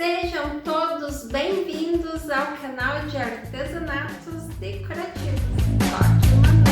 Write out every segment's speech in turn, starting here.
Sejam todos bem-vindos ao canal de artesanatos decorativos. Toque uma nota.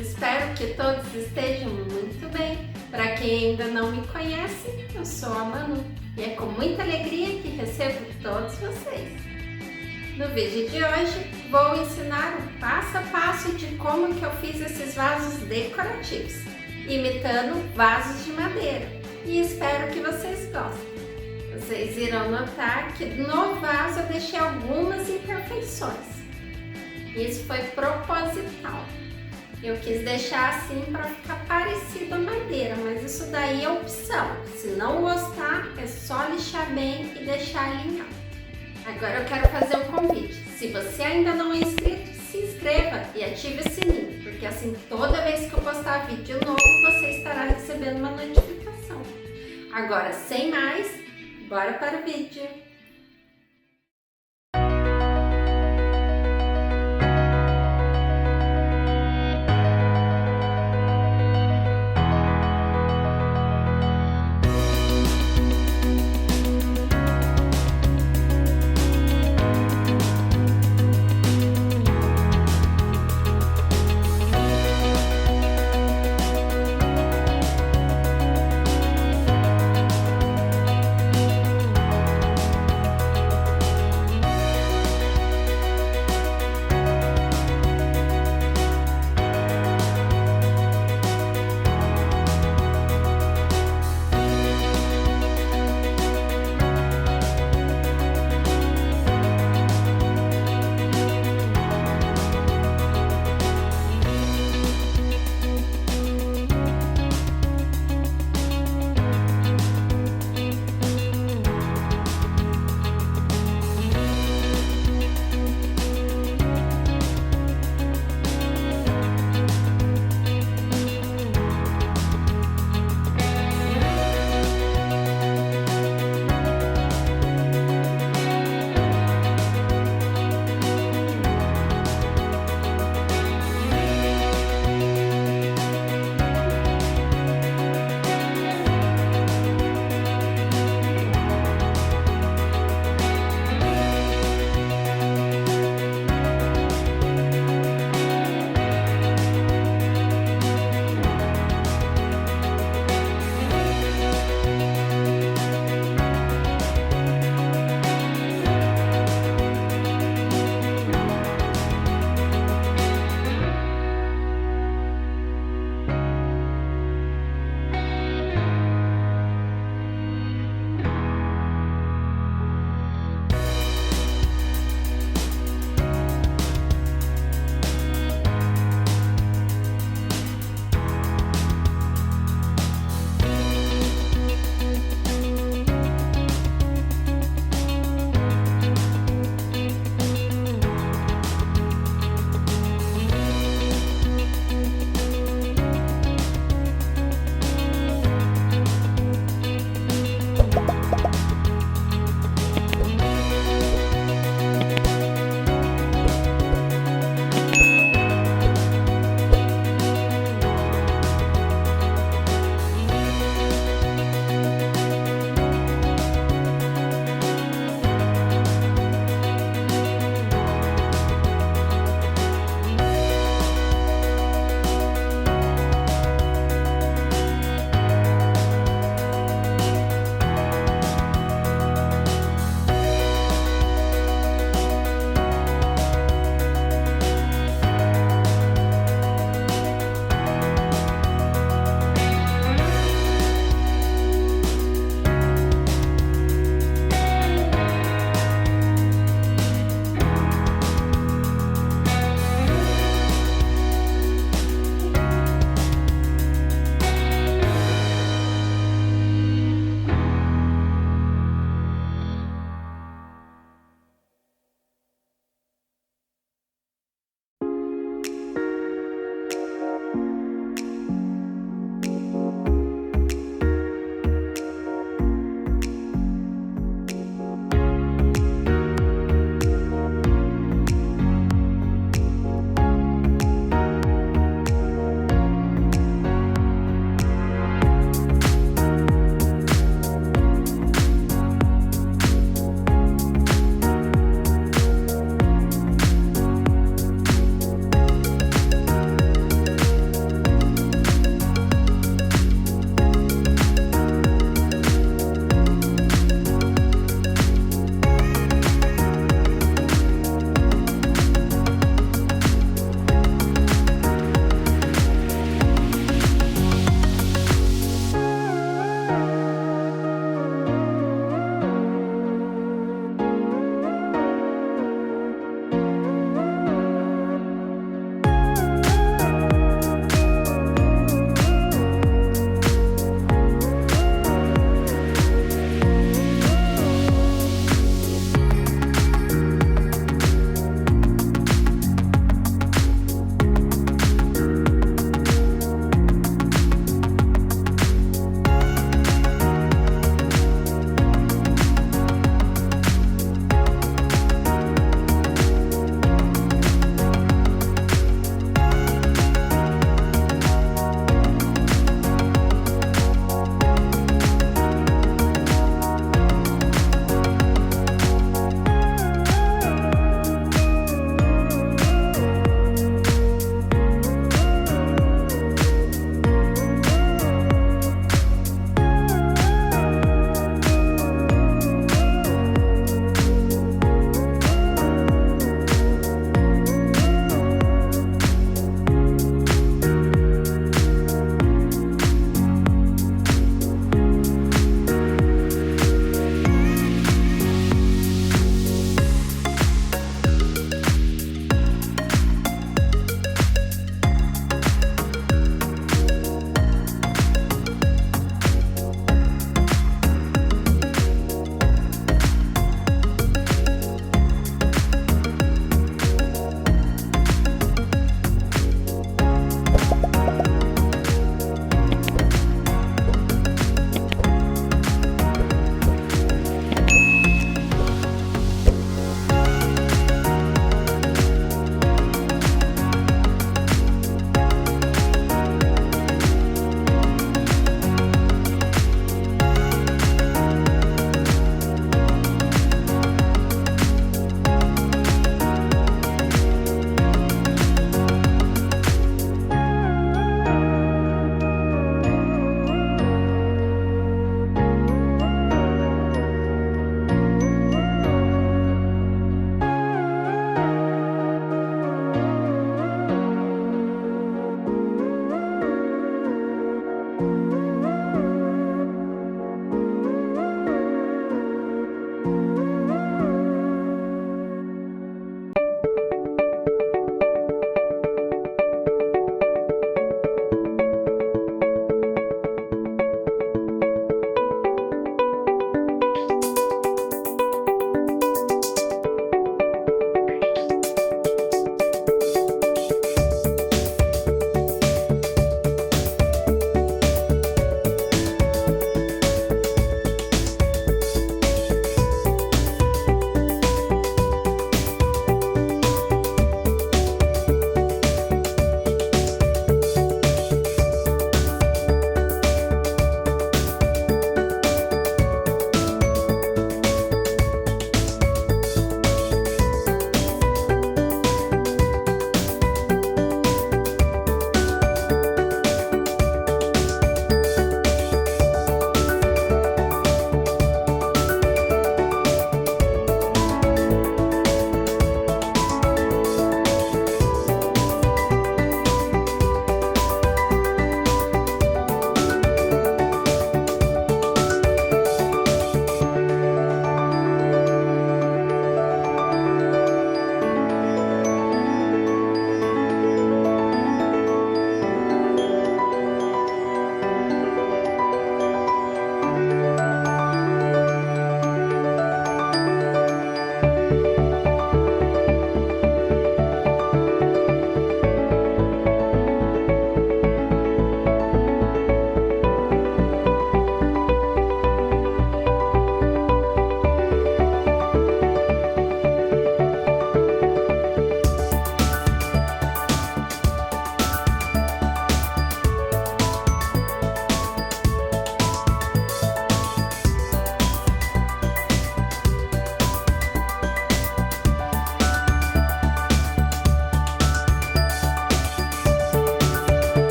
Espero que todos estejam muito bem. Para quem ainda não me conhece, eu sou a Manu e é com muita alegria que recebo todos vocês. No vídeo de hoje vou ensinar o passo a passo de como que eu fiz esses vasos decorativos, imitando vasos de madeira, e espero que vocês gostem. Vocês irão notar que no vaso eu deixei algumas imperfeições. Isso foi proposital. Eu quis deixar assim para ficar parecido a madeira, mas isso daí é opção. Se não gostar, é só lixar bem e deixar alinhado. Agora eu quero fazer um convite. Se você ainda não é inscrito, se inscreva e ative o sininho, porque assim toda vez que eu postar vídeo novo, você estará recebendo uma notificação. Agora, sem mais, bora para o vídeo!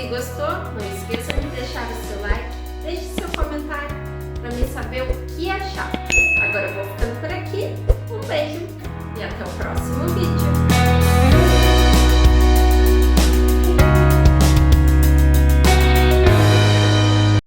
Se gostou, não esqueça de deixar o seu like, deixe seu comentário para mim saber o que achar. Agora eu vou ficando por aqui, um beijo e até o próximo vídeo.